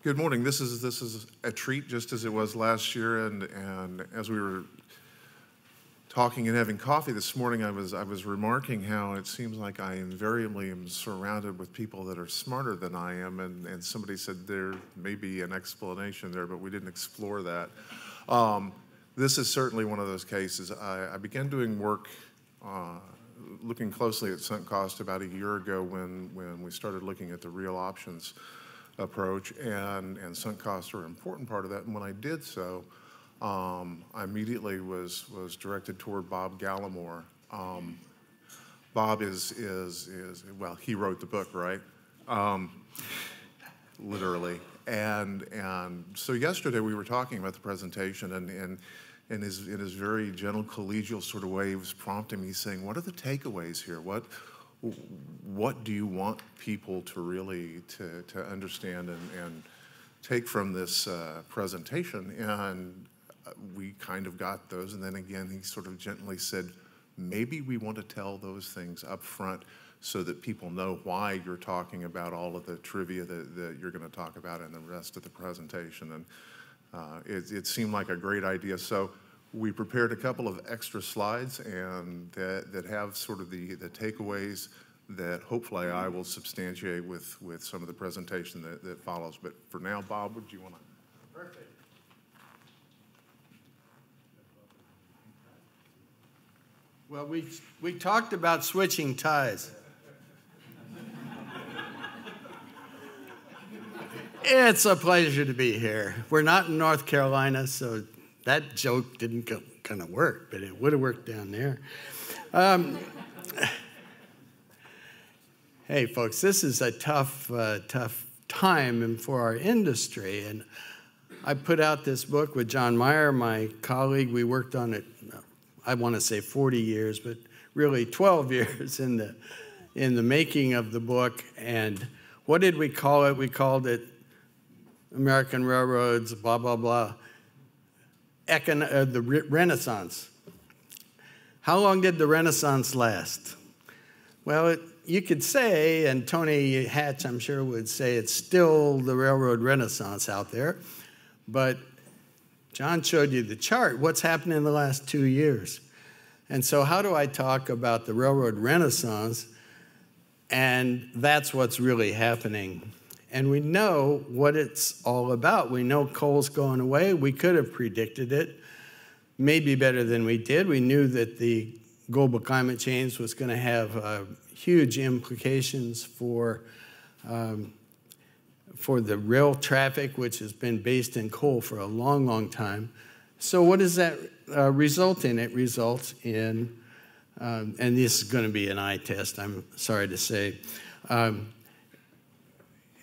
Good morning. This is a treat, just as it was last year, and as we were talking and having coffee this morning, I was remarking how it seems like I invariably am surrounded with people that are smarter than I am, and somebody said there may be an explanation there, but we didn't explore that. This is certainly one of those cases. I began doing work looking closely at sunk cost about a year ago when we started looking at the real options approach, and sunk costs are an important part of that. And when I did so, I immediately was directed toward Bob Gallamore. Bob is well, he wrote the book, right? Literally. And so yesterday we were talking about the presentation, and in his very gentle collegial sort of way, he was prompting me, saying, "What are the takeaways here? What do you want people to really to understand and take from this presentation?" And we kind of got those, and then again he sort of gently said, maybe we want to tell those things up front so that people know why you're talking about all of the trivia that you're going to talk about in the rest of the presentation. And it seemed like a great idea. So we prepared a couple of extra slides and that have sort of the takeaways that hopefully I will substantiate with some of the presentation that follows. But for now, Bob, would you want to? Perfect. Well, we talked about switching ties. It's a pleasure to be here. We're not in North Carolina, so that joke didn't kind of work, but it would have worked down there. Hey, folks, this is a tough time for our industry, and I put out this book with John Meyer, my colleague. We worked on it, I want to say 40 years, but really 12 years in the making of the book. And what did we call it? We called it American Railroads, blah, blah, blah, the Renaissance. How long did the Renaissance last? Well, you could say, and Tony Hatch, I'm sure, would say it's still the railroad renaissance out there, but John showed you the chart. What's happened in the last 2 years? And so how do I talk about the railroad renaissance? And that's what's really happening. And we know what it's all about. We know coal's going away. We could have predicted it, maybe better than we did. We knew that the global climate change was going to have huge implications for the rail traffic, which has been based in coal for a long, long time. So what does that result in? It results in, and this is going to be an eye test, I'm sorry to say,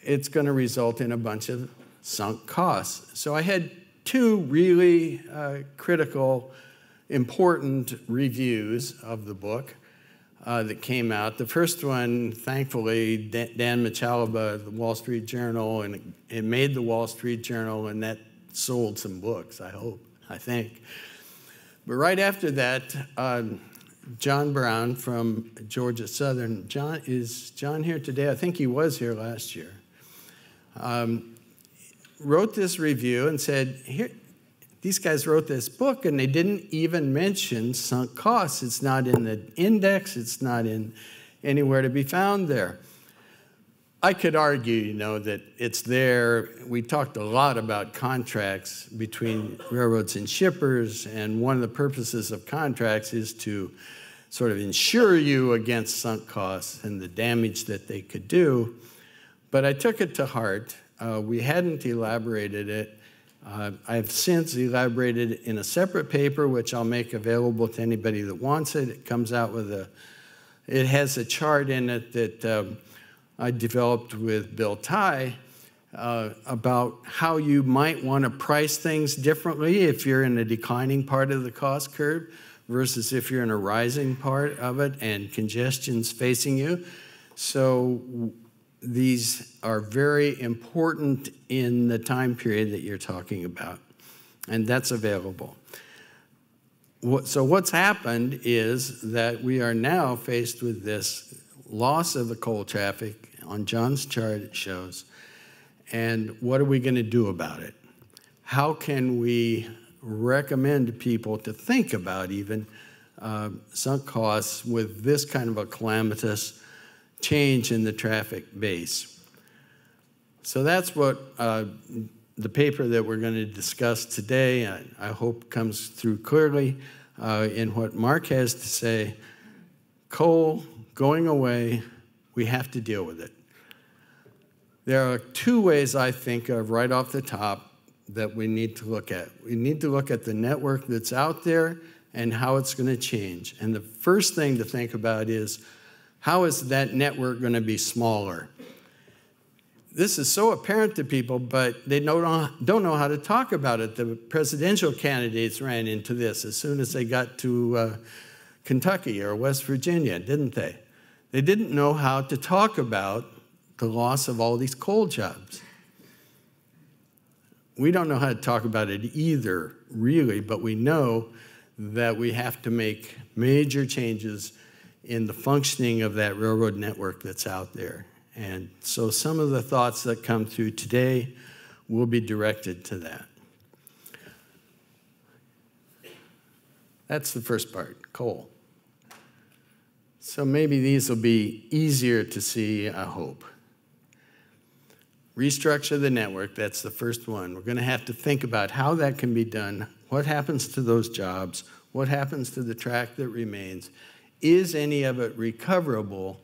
it's going to result in a bunch of sunk costs. So I had two really critical, important reviews of the book that came out. The first one, thankfully, Dan Michalaba of the Wall Street Journal, and it made the Wall Street Journal, and that sold some books, I think. But right after that, John Brown from Georgia Southern, is John here today? I think he was here last year. Wrote this review and said, here, these guys wrote this book and they didn't even mention sunk costs. It's not in the index. It's not in anywhere to be found there. I could argue, that it's there. We talked a lot about contracts between railroads and shippers, and one of the purposes of contracts is to sort of insure you against sunk costs and the damage that they could do. But I took it to heart. We hadn't elaborated it. I've since elaborated it in a separate paper, which I'll make available to anybody that wants it. It comes out with it has a chart in it that I developed with Bill Tye about how you might want to price things differently if you're in a declining part of the cost curve versus if you're in a rising part of it and congestion's facing you. So these are very important in the time period that you're talking about, and that's available. So what's happened is that we are now faced with this loss of the coal traffic. On John's chart, it shows, And what are we going to do about it? How can we recommend to people to think about even sunk costs with this kind of a calamitous change in the traffic base? So that's what the paper that we're going to discuss today, I hope, comes through clearly in what Mark has to say. Coal going away, we have to deal with it. There are two ways I think of right off the top that we need to look at. We need to look at the network that's out there and how it's going to change. And the first thing to think about is, how is that network going to be smaller? This is so apparent to people, but they don't know how to talk about it. The presidential candidates ran into this as soon as they got to Kentucky or West Virginia, didn't they? They didn't know how to talk about the loss of all these coal jobs. We don't know how to talk about it either, really, but we know that we have to make major changes in the functioning of that railroad network that's out there. And so some of the thoughts that come through today will be directed to that. That's the first part, coal. So maybe these will be easier to see, I hope. Restructure the network, that's the first one. We're going to have to think about how that can be done. What happens to those jobs? What happens to the track that remains? Is any of it recoverable?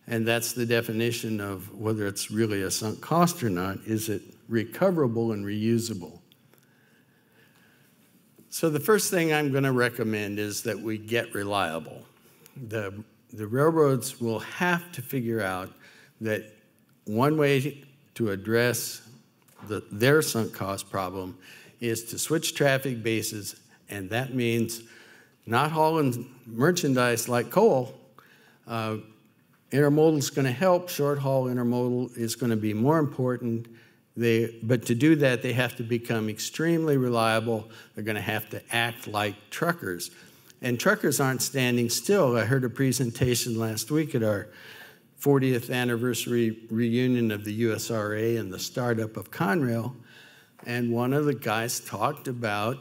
And that's the definition of whether it's really a sunk cost or not. Is it recoverable and reusable? So the first thing I'm going to recommend is that we get reliable. The railroads will have to figure out that one way to address their sunk cost problem is to switch traffic bases, and that means not hauling merchandise like coal. Intermodal is going to help. Short-haul intermodal is going to be more important. But to do that, they have to become extremely reliable. They're going to have to act like truckers. And truckers aren't standing still. I heard a presentation last week at our 40th anniversary reunion of the USRA and the startup of Conrail. And one of the guys talked about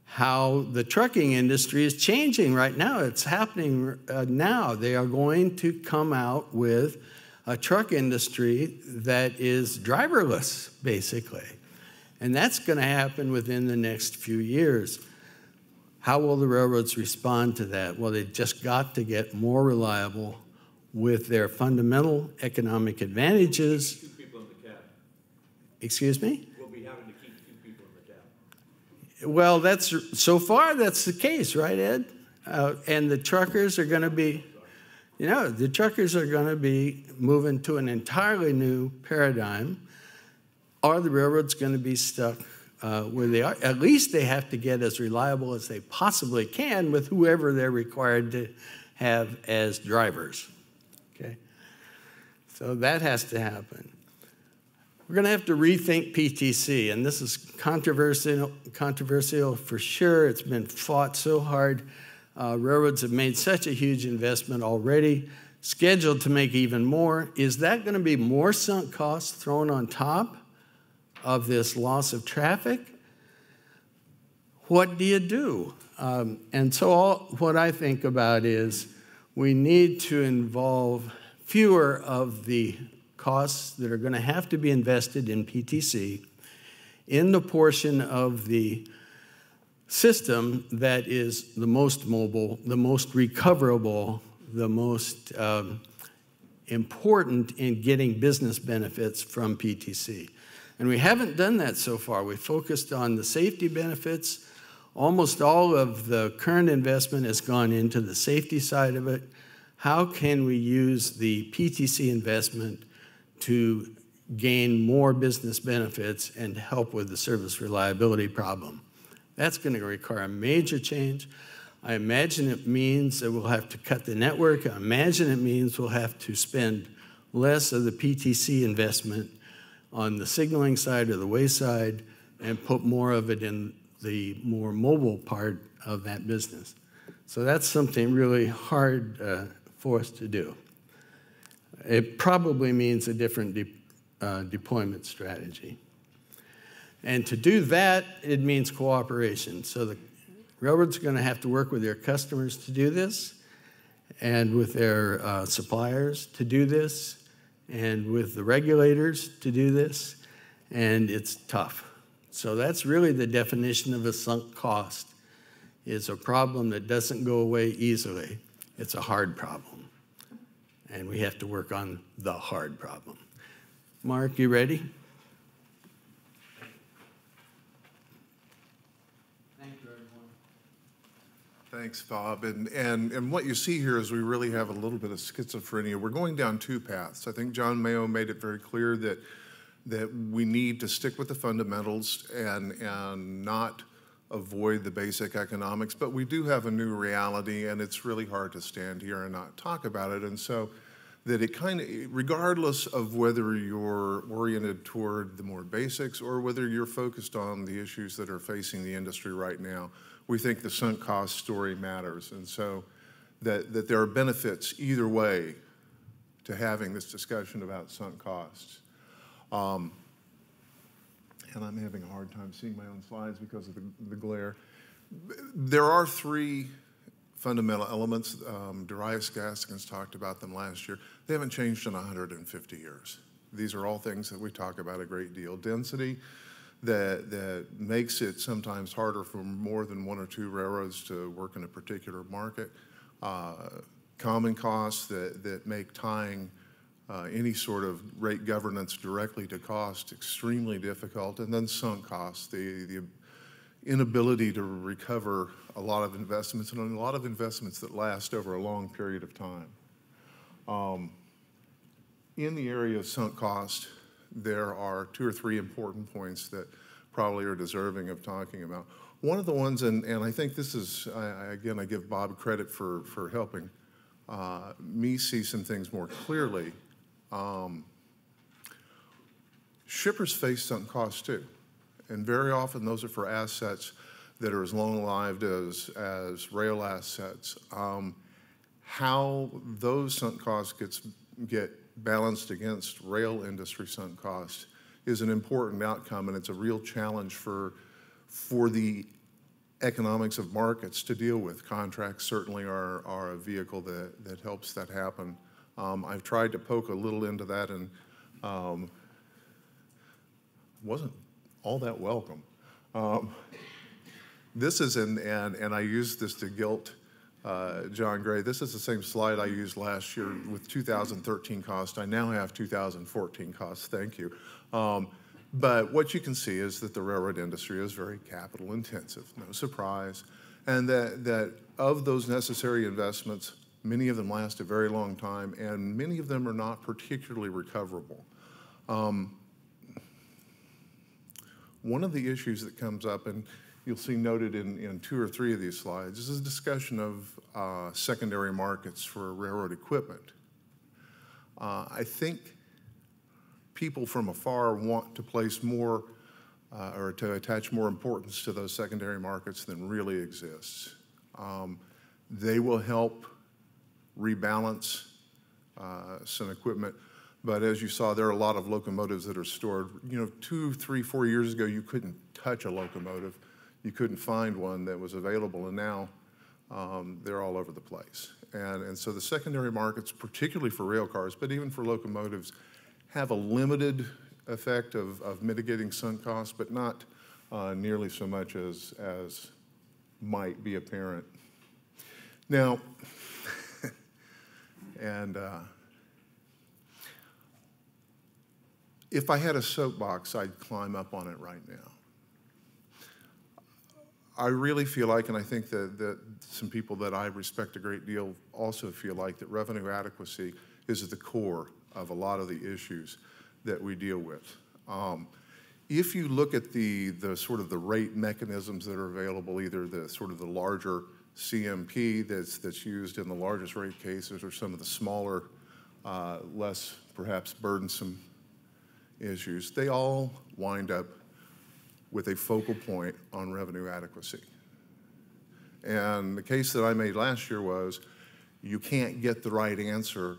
how the trucking industry is changing right now. It's happening now. They are going to come out with a truck industry that is driverless, basically. And that's going to happen within the next few years. How will the railroads respond to that? Well, they've just got to get more reliable with their fundamental economic advantages. 2 people in the cab. Excuse me? We'll be having to keep 2 people in the cab. Well, so far that's the case, right, Ed? And the truckers are going to be, the truckers are going to be moving to an entirely new paradigm. Are the railroads going to be stuck where they are? At least they have to get as reliable as they possibly can with whoever they're required to have as drivers. Okay, so that has to happen. We're going to have to rethink PTC, and this is controversial for sure. It's been fought so hard. Railroads have made such a huge investment already, scheduled to make even more. Is that going to be more sunk costs thrown on top of this loss of traffic? What do you do? And so what I think about is we need to involve fewer of the costs that are going to have to be invested in PTC in the portion of the system that is the most mobile, the most recoverable, the most important in getting business benefits from PTC. And we haven't done that so far. We focused on the safety benefits. Almost all of the current investment has gone into the safety side of it. How can we use the PTC investment to gain more business benefits and help with the service reliability problem? That's going to require a major change. I imagine it means that we'll have to cut the network. I imagine it means we'll have to spend less of the PTC investment on the signaling side or the way side and put more of it in the more mobile part of that business. So that's something really hard for us to do. It probably means a different deployment strategy. And to do that, it means cooperation. So the railroads are going to have to work with their customers to do this, and with their suppliers to do this, and with the regulators to do this, and it's tough. So that's really the definition of a sunk cost. It's a problem that doesn't go away easily. It's a hard problem, and we have to work on the hard problem. Mark, you ready? Thanks, Bob. And what you see here is we really have a little bit of schizophrenia. We're going down two paths. I think John Mayo made it very clear that we need to stick with the fundamentals and not avoid the basic economics, but we do have a new reality, and it's really hard to stand here and not talk about it. And so that it kind of, regardless of whether you're oriented toward the more basics or whether you're focused on the issues that are facing the industry right now, we think the sunk cost story matters. And so that there are benefits either way to having this discussion about sunk costs. And I'm having a hard time seeing my own slides because of the glare. There are three fundamental elements. Darius Gaskins talked about them last year. They haven't changed in 150 years. These are all things that we talk about a great deal. Density, that makes it sometimes harder for more than one or two railroads to work in a particular market. Common costs that make tying any sort of rate governance directly to cost extremely difficult. And then sunk costs, the inability to recover a lot of investments, and a lot of investments that last over a long period of time. In the area of sunk cost, there are two or three important points that probably are deserving of talking about. One of the ones, and I think this is, again, I give Bob credit for helping me see some things more clearly. Shippers face sunk costs too, and very often those are for assets that are as long-lived as rail assets. How those sunk costs get balanced against rail industry sunk costs is an important outcome, and it's a real challenge for the economics of markets to deal with. Contracts certainly are a vehicle that helps that happen. I've tried to poke a little into that, and wasn't all that welcome. This is, and I used this to guilt John Gray. This is the same slide I used last year with 2013 costs. I now have 2014 costs, thank you. But what you can see is that the railroad industry is very capital intensive, no surprise, and that of those necessary investments, many of them last a very long time, and many of them are not particularly recoverable. One of the issues that comes up, and you'll see noted in two or three of these slides, is a discussion of secondary markets for railroad equipment. I think people from afar want to place more or to attach more importance to those secondary markets than really exists. They will help rebalance some equipment, but as you saw, there are a lot of locomotives that are stored. 2, 3, 4 years ago, you couldn't touch a locomotive. You couldn't find one that was available, and now they're all over the place. And so the secondary markets, particularly for rail cars, but even for locomotives, have a limited effect of mitigating sunk costs, but not nearly so much as might be apparent. Now, and if I had a soapbox, I'd climb up on it right now. I really feel like, and I think that some people that I respect a great deal also feel like, that revenue adequacy is at the core of a lot of the issues that we deal with. If you look at the sort of the rate mechanisms that are available, either the sort of the larger CMP that's used in the largest rate cases, or some of the smaller, less perhaps burdensome issues, they all wind up with a focal point on revenue adequacy. And the case that I made last year was, you can't get the right answer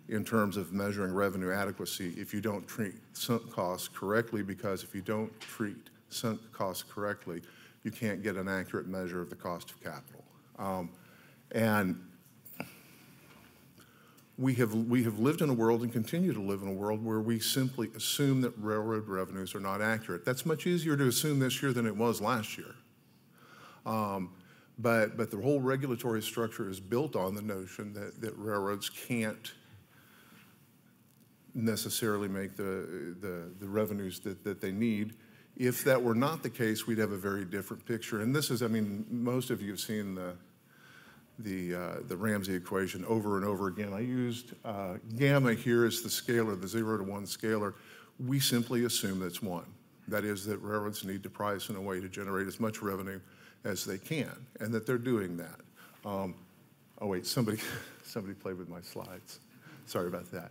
in terms of measuring revenue adequacy if you don't treat sunk costs correctly, because if you don't treat sunk costs correctly, you can't get an accurate measure of the cost of capital. And we have lived in a world and continue to live in a world where we simply assume that railroad revenues are not accurate. That's much easier to assume this year than it was last year. But the whole regulatory structure is built on the notion that railroads can't necessarily make the revenues that they need. If that were not the case, we'd have a very different picture. And this is, I mean, most of you have seen the Ramsey equation over and over again. I used gamma here as the scalar, the 0 to 1 scalar. We simply assume that's 1. That is, that railroads need to price in a way to generate as much revenue as they can, and that they're doing that. Oh wait, somebody played with my slides. Sorry about that.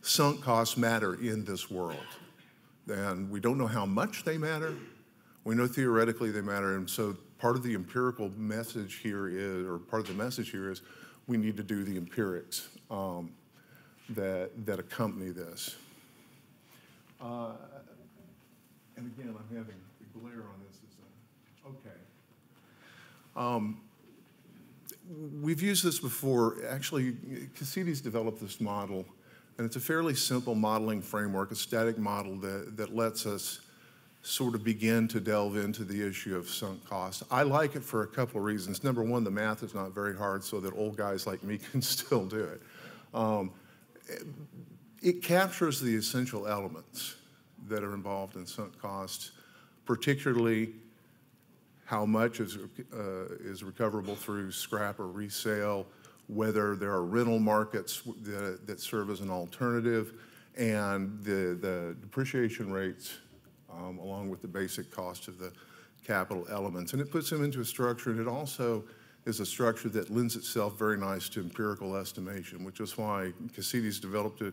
Sunk costs matter in this world, and we don't know how much they matter. We know theoretically they matter, and so part of the empirical message here is, or part of the message here is, we need to do the empirics that accompany this. And again, I'm having the glare on this. Okay. We've used this before. Actually, Cassidy's developed this model, and it's a fairly simple modeling framework, a static model that lets us sort of begin to delve into the issue of sunk costs. I like it for a couple of reasons. Number one, the math is not very hard, so that old guys like me can still do it. It captures the essential elements that are involved in sunk costs, particularly how much is recoverable through scrap or resale, whether there are rental markets that serve as an alternative, and the depreciation rates along with the basic cost of the capital elements. And it puts them into a structure, and it also is a structure that lends itself very nice to empirical estimation, which is why Cassidy's developed it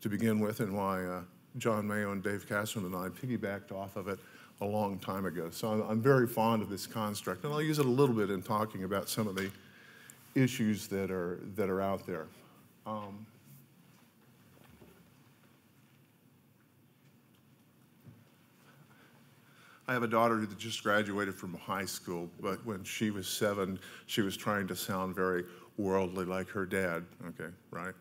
to begin with, and why John Mayo and Dave Castron and I piggybacked off of it a long time ago. So I'm very fond of this construct, and I'll use it a little bit in talking about some of the issues that are out there. I have a daughter that just graduated from high school, but when she was 7, she was trying to sound very worldly like her dad, okay, right?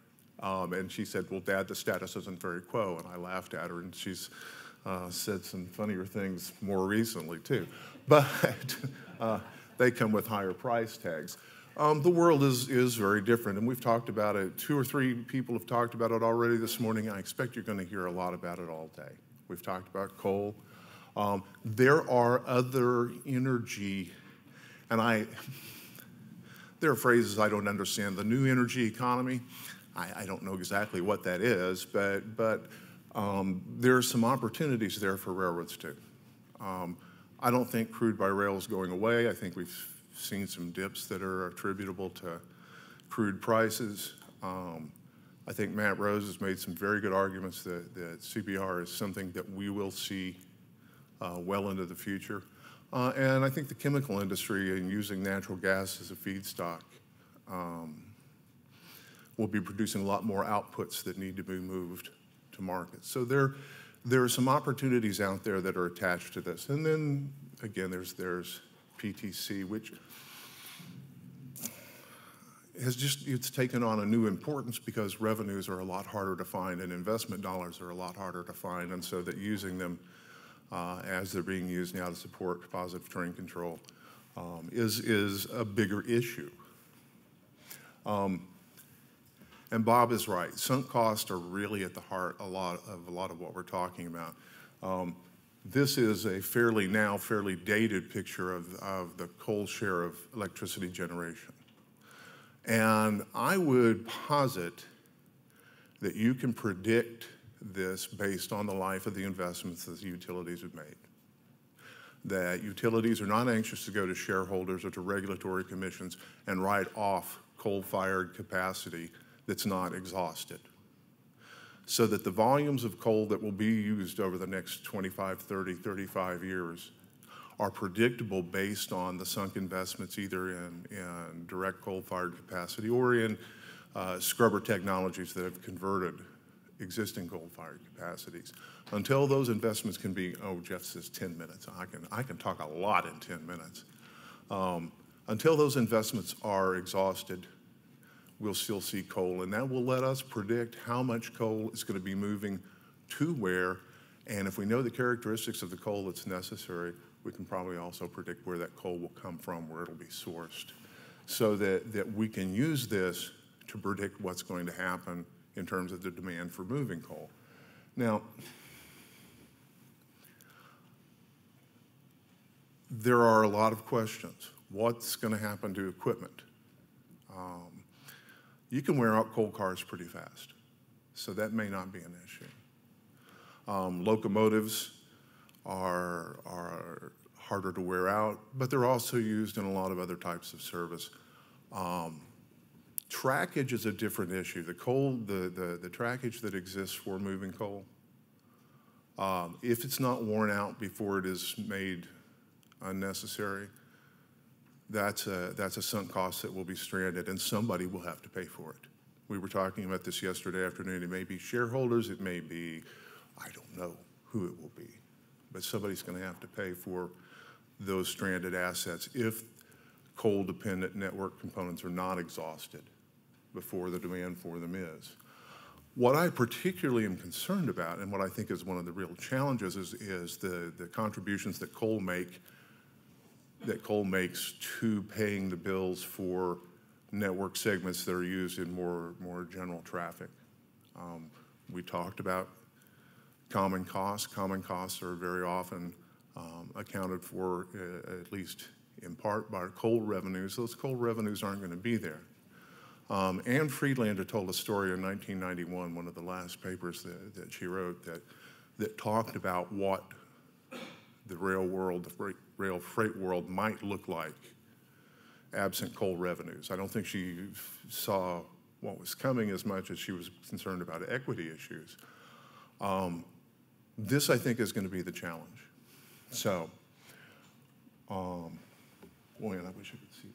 And she said, well, Dad, the status isn't very quo, and I laughed at her, and she's said some funnier things more recently, too. But they come with higher price tags. The world is very different, and we've talked about it. 2 or 3 people have talked about it already this morning. I expect you're going to hear a lot about it all day. We've talked about coal. There are other energy, and there are phrases I don't understand. The new energy economy, I don't know exactly what that is, but there are some opportunities there for railroads too. I don't think crude by rail is going away. I think we've seen some dips that are attributable to crude prices. I think Matt Rose has made some very good arguments that CBR is something that we will see well into the future. And I think the chemical industry, and using natural gas as a feedstock, will be producing a lot more outputs that need to be moved to market. So there are some opportunities out there that are attached to this. And then, again, there's PTC, which it's taken on a new importance because revenues are a lot harder to find and investment dollars are a lot harder to find, and so that using them as they're being used now to support positive train control is a bigger issue. And Bob is right. Sunk costs are really at the heart a lot of what we're talking about. This is a fairly dated picture of the coal share of electricity generation. And I would posit that you can predict this based on the life of the investments that the utilities have made. That utilities are not anxious to go to shareholders or to regulatory commissions and write off coal-fired capacity that's not exhausted. So that the volumes of coal that will be used over the next 25, 30, 35 years are predictable based on the sunk investments either in direct coal-fired capacity or in scrubber technologies that have converted existing coal-fired capacities. Until those investments can be, oh, Jeff says 10 minutes. I can talk a lot in 10 minutes. Until those investments are exhausted, we'll still see coal, and that will let us predict how much coal is going to be moving to where, and if we know the characteristics of the coal that's necessary, we can probably also predict where that coal will come from, where it'll be sourced, so that we can use this to predict what's going to happen in terms of the demand for moving coal. Now, there are a lot of questions. What's going to happen to equipment? You can wear out coal cars pretty fast, so that may not be an issue. Locomotives are harder to wear out, but they're also used in a lot of other types of service. Trackage is a different issue. The trackage that exists for moving coal, if it's not worn out before it is made unnecessary, that's a sunk cost that will be stranded, and somebody will have to pay for it. We were talking about this yesterday afternoon. It may be shareholders, it may be, I don't know who it will be, but somebody's going to have to pay for those stranded assets if coal-dependent network components are not exhausted before the demand for them is. What I particularly am concerned about, and what I think is one of the real challenges, is the contributions that coal makes to paying the bills for network segments that are used in more general traffic. We talked about common costs. Common costs are very often accounted for, at least in part, by coal revenues. Those coal revenues aren't going to be there. Anne Friedlander told a story in 1991, one of the last papers that she wrote, that talked about what the rail world, the rail freight world might look like absent coal revenues. I don't think she saw what was coming as much as she was concerned about equity issues. This, I think, is going to be the challenge. So, boy, and I wish I could see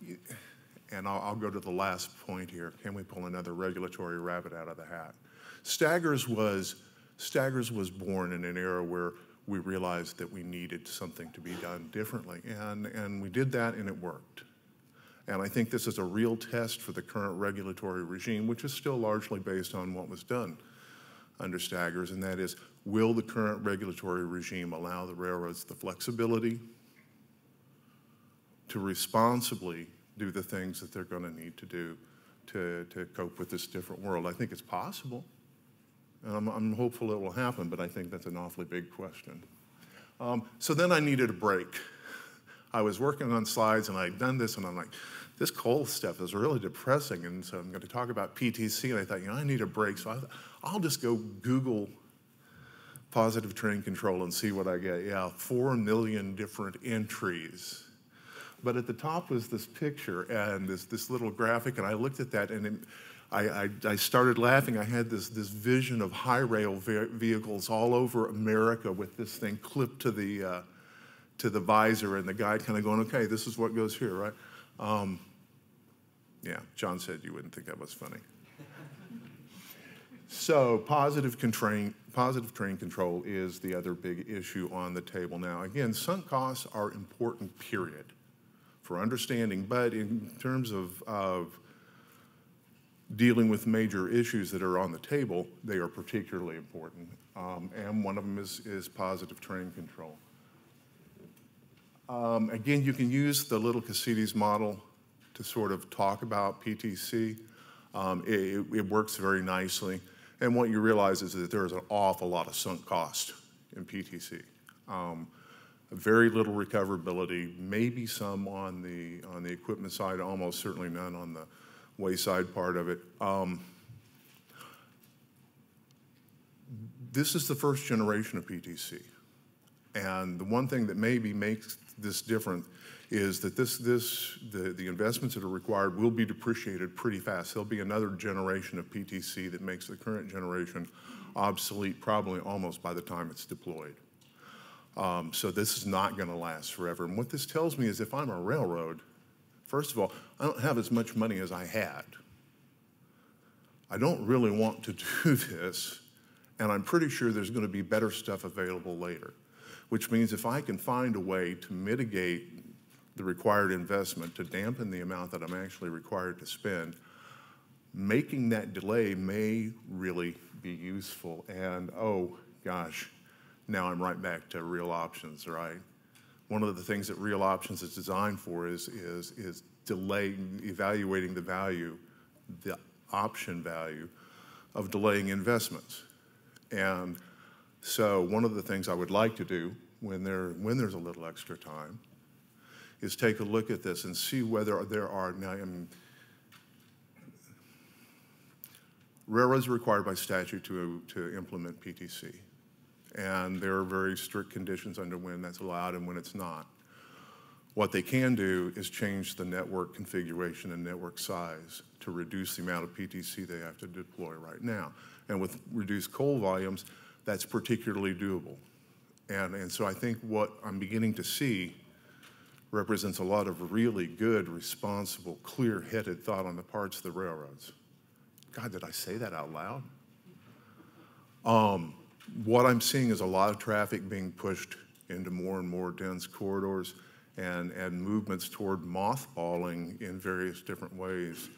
this. And I'll go to the last point here. Can we pull another regulatory rabbit out of the hat? Staggers was born in an era where we realized that we needed something to be done differently, and we did that, and it worked. And I think this is a real test for the current regulatory regime, which is still largely based on what was done under Staggers, and that is, will the current regulatory regime allow the railroads the flexibility to responsibly do the things that they're going to need to do to cope with this different world? I think it's possible, and I'm hopeful it will happen, but I think that's an awfully big question. So then I needed a break. I was working on slides, and I'd done this, and I'm like, this coal stuff is really depressing, and so I'm going to talk about PTC, and I thought, I need a break, so I'll just go Google positive train control and see what I get. Yeah, 4 million different entries. But at the top was this picture and this little graphic, and I looked at that, and I started laughing. I had this vision of high rail vehicles all over America with this thing clipped to the visor, and the guy kind of going, okay, this is what goes here, right? Yeah, John said you wouldn't think that was funny. So positive train control is the other big issue on the table now. Again, sunk costs are important, period, for understanding, but in terms of dealing with major issues that are on the table, they are particularly important, and one of them is positive train control. Again, you can use the little Cassidy's model to sort of talk about PTC. It works very nicely, and what you realize is that there's an awful lot of sunk cost in PTC. Very little recoverability, maybe some on the equipment side, almost certainly none on the wayside part of it. This is the first generation of PTC, and the one thing that maybe makes this different is that the investments that are required will be depreciated pretty fast. There'll be another generation of PTC that makes the current generation obsolete probably almost by the time it's deployed. So this is not going to last forever. And what this tells me is if I'm a railroad, first of all, I don't have as much money as I had. I don't really want to do this, and I'm pretty sure there's going to be better stuff available later, which means if I can find a way to mitigate the required investment to dampen the amount that I'm actually required to spend, making that delay may really be useful. And oh gosh, now I'm right back to real options, right? One of the things that real options is designed for is evaluating the value, the option value of delaying investments. And so one of the things I would like to do when there's a little extra time is take a look at this and see whether there are, now railroads are required by statute to implement PTC. And there are very strict conditions under when that's allowed and when it's not. What they can do is change the network configuration and network size to reduce the amount of PTC they have to deploy right now. And with reduced coal volumes, that's particularly doable. And so I think what I'm beginning to see represents a lot of really good, responsible, clear-headed thought on the parts of the railroads. God, did I say that out loud? What I'm seeing is a lot of traffic being pushed into more and more dense corridors and movements toward mothballing in various different ways,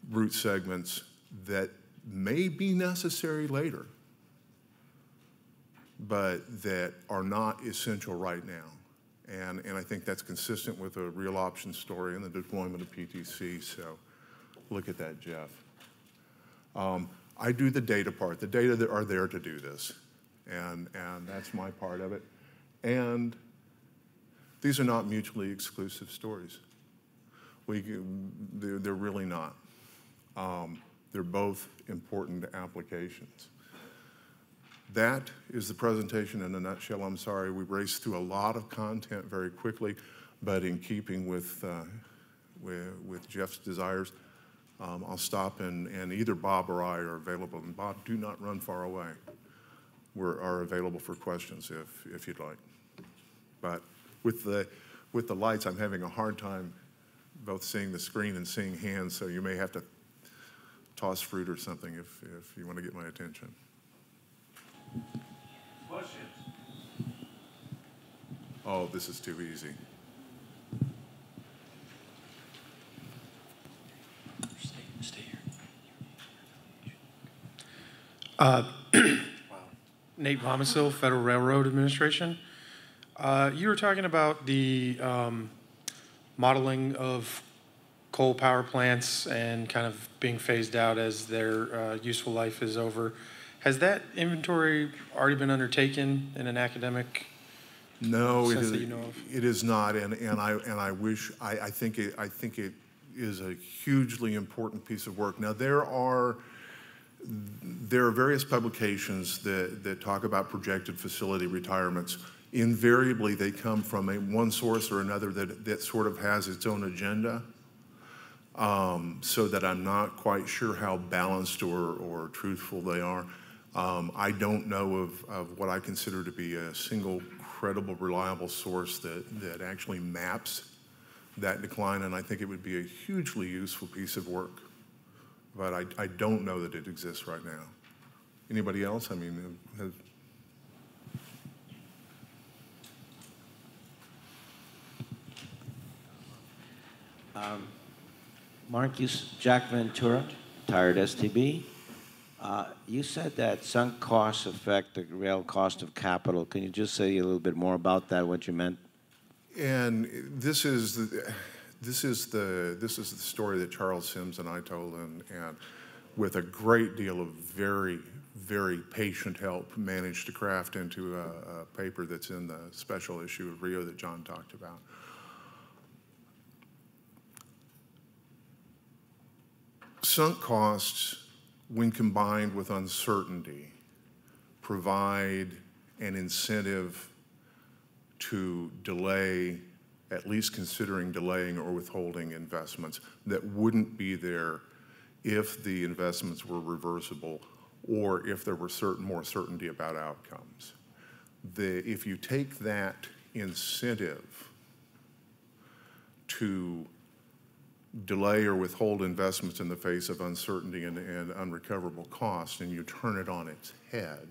route segments that may be necessary later, but that are not essential right now. And I think that's consistent with a real option story and the deployment of PTC, so look at that, Jeff. I do the data part. The data that are there to do this, and that's my part of it. And these are not mutually exclusive stories. They're really not. They're both important applications. That is the presentation in a nutshell. I'm sorry, we raced through a lot of content very quickly, but in keeping with Jeff's desires, I'll stop and either Bob or I are available. And Bob, do not run far away. We are available for questions if you'd like. But with the lights, I'm having a hard time both seeing the screen and seeing hands, so you may have to toss fruit or something if you want to get my attention. Questions? Oh, this is too easy. Stay here. Nate Vomisil, Federal Railroad Administration. You were talking about the modeling of coal power plants and kind of being phased out as their useful life is over. Has that inventory already been undertaken in an academic sense that you know of? It is not, and I wish I think it is a hugely important piece of work. Now there are various publications that talk about projected facility retirements. Invariably, they come from one source or another that sort of has its own agenda. So that I'm not quite sure how balanced or truthful they are. I don't know of what I consider to be a single credible, reliable source that actually maps that decline, and I think it would be a hugely useful piece of work. But I don't know that it exists right now. Anybody else? I mean, Jack Ventura, retired STB. You said that sunk costs affect the real cost of capital. Can you just say a little bit more about that, what you meant? And this is the story that Charles Sims and I told, and with a great deal of very, very patient help, managed to craft into a paper that's in the special issue of Rio that John talked about. Sunk costs, when combined with uncertainty, provide an incentive to delay, at least considering delaying or withholding investments that wouldn't be there if the investments were reversible or if there were more certainty about outcomes. if you take that incentive to delay or withhold investments in the face of uncertainty and unrecoverable costs, and you turn it on its head,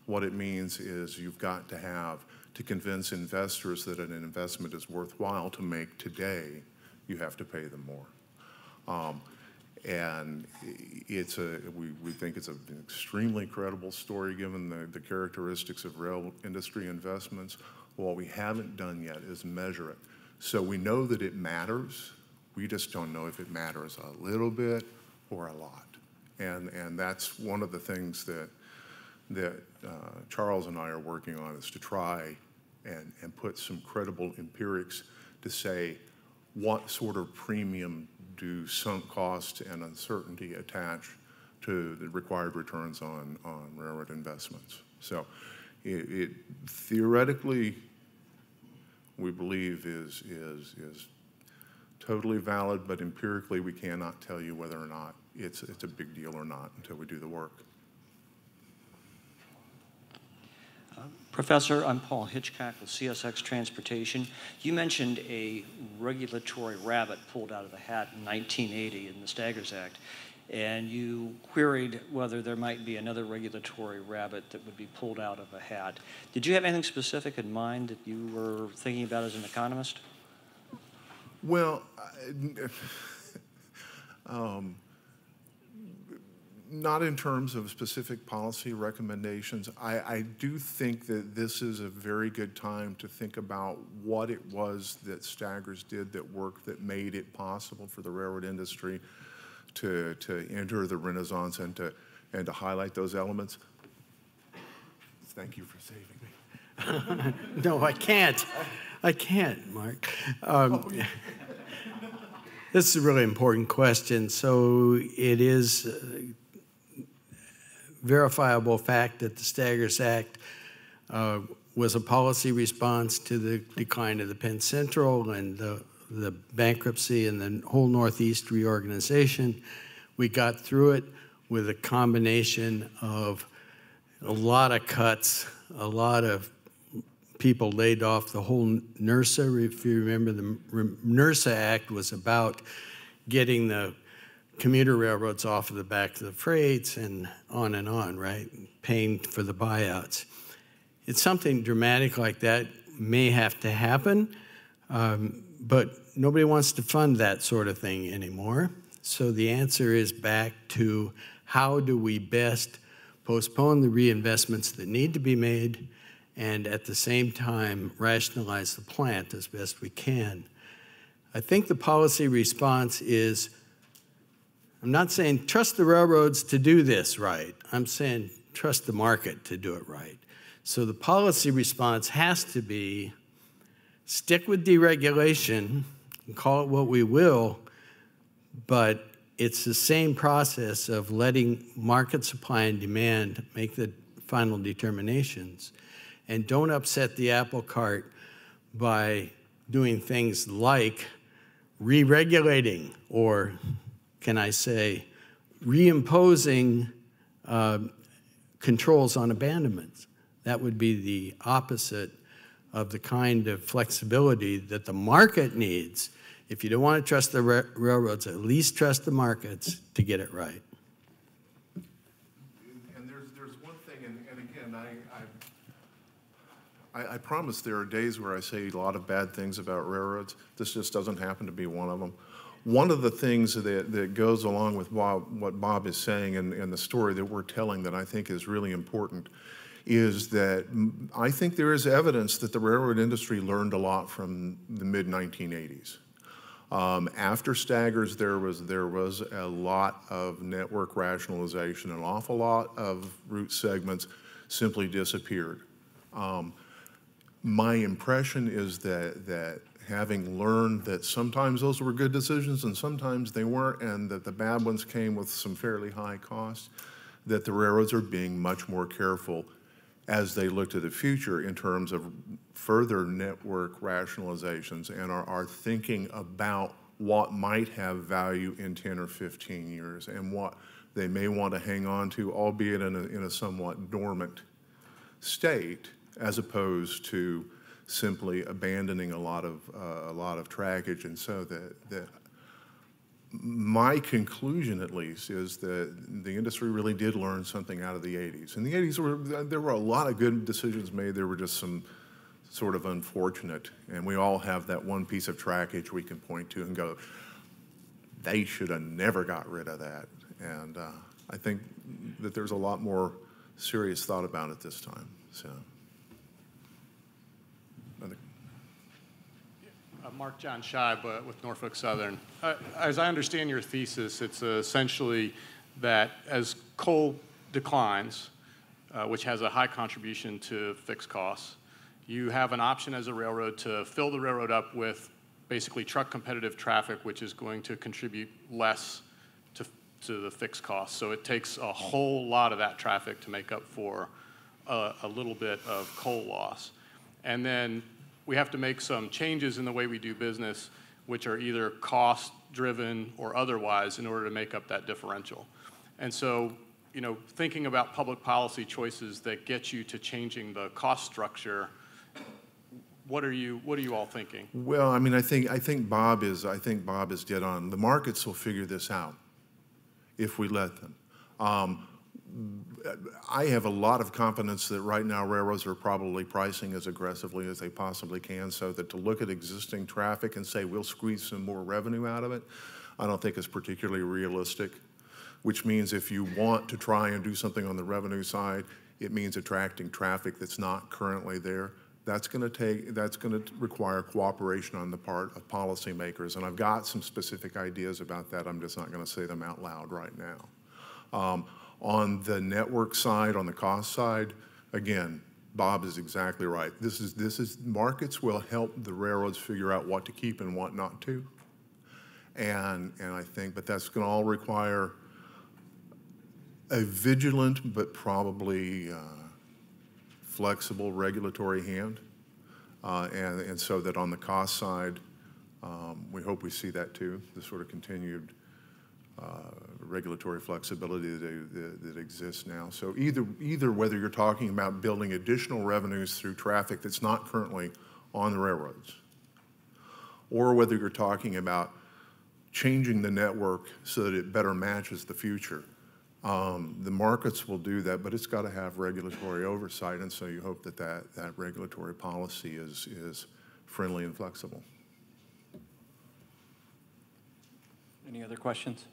what it means is you've got to convince investors that an investment is worthwhile to make today, you have to pay them more. And we think it's an extremely credible story given the characteristics of rail industry investments. What we haven't done yet is measure it. So we know that it matters. We just don't know if it matters a little bit or a lot. And that's one of the things that Charles and I are working on, is to try and put some credible empirics to say what sort of premium do sunk costs and uncertainty attach to the required returns on railroad investments. So it theoretically, we believe is totally valid, but empirically we cannot tell you whether or not it's a big deal or not until we do the work. Professor, I'm Paul Hitchcock with CSX Transportation. You mentioned a regulatory rabbit pulled out of the hat in 1980 in the Staggers Act, and you queried whether there might be another regulatory rabbit that would be pulled out of a hat. Did you have anything specific in mind that you were thinking about as an economist? Well, not in terms of specific policy recommendations. I do think that this is a very good time to think about what it was that Staggers did that worked, that made it possible for the railroad industry to enter the Renaissance and to highlight those elements. Thank you for saving me. No, I can't. I can't, Mark. This is a really important question. So it is verifiable fact that the Staggers Act was a policy response to the decline of the Penn Central and the bankruptcy and the whole Northeast reorganization. We got through it with a combination of a lot of cuts, a lot of people laid off, the whole NRSA. If you remember, the NRSA Act was about getting the commuter railroads off of the back of the freights and on, right? Paying for the buyouts. It's something dramatic like that may have to happen, but nobody wants to fund that sort of thing anymore. So the answer is back to how do we best postpone the reinvestments that need to be made and at the same time rationalize the plant as best we can. I think the policy response is, I'm not saying trust the railroads to do this right. I'm saying trust the market to do it right. So the policy response has to be stick with deregulation and call it what we will, but it's the same process of letting market supply and demand make the final determinations. And don't upset the apple cart by doing things like re-regulating, or can I say, reimposing controls on abandonments. That would be the opposite of the kind of flexibility that the market needs. If you don't want to trust the railroads, at least trust the markets to get it right. And there's one thing, and again, I promise there are days where I say a lot of bad things about railroads. This just doesn't happen to be one of them. One of the things that goes along with what Bob is saying and the story that we're telling that I think is really important is that I think there is evidence that the railroad industry learned a lot from the mid-1980s. After Staggers, there was a lot of network rationalization. An awful lot of route segments simply disappeared. My impression is that having learned that sometimes those were good decisions and sometimes they weren't, and that the bad ones came with some fairly high costs, that the railroads are being much more careful as they look to the future in terms of further network rationalizations and are thinking about what might have value in 10 or 15 years and what they may want to hang on to, albeit in a somewhat dormant state, as opposed to simply abandoning a lot of trackage. And so that my conclusion, at least, is that the industry really did learn something out of the 80s. In the 80s, there were a lot of good decisions made. There were just some sort of unfortunate, and we all have that one piece of trackage we can point to and go, they should have never got rid of that. And I think that there's a lot more serious thought about it this time. So, Mark John Scheib with Norfolk Southern. As I understand your thesis, it's essentially that as coal declines, which has a high contribution to fixed costs, you have an option as a railroad to fill the railroad up with basically truck competitive traffic, which is going to contribute less to the fixed costs. So it takes a whole lot of that traffic to make up for a little bit of coal loss. And then we have to make some changes in the way we do business, which are either cost-driven or otherwise, in order to make up that differential. And so, you know, thinking about public policy choices that get you to changing the cost structure, what are you all thinking? well, I mean, I think Bob is dead on. The markets will figure this out if we let them. I have a lot of confidence that right now railroads are probably pricing as aggressively as they possibly can, so that to look at existing traffic and say we'll squeeze some more revenue out of it, I don't think is particularly realistic, which means if you want to try and do something on the revenue side, it means attracting traffic that's not currently there. That's going to require cooperation on the part of policymakers, and I've got some specific ideas about that. I'm just not going to say them out loud right now. On the network side, on the cost side, again, Bob is exactly right. This is markets will help the railroads figure out what to keep and what not to. And I think, but that's going to all require a vigilant but probably flexible regulatory hand. And so that on the cost side, we hope we see that too, the sort of continued regulatory flexibility that exists now. So either whether you're talking about building additional revenues through traffic that's not currently on the railroads, or whether you're talking about changing the network so that it better matches the future, the markets will do that, but it's got to have regulatory oversight, and so you hope that that regulatory policy is friendly and flexible. Any other questions?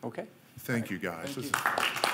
Okay. Thank you, guys. Thank you.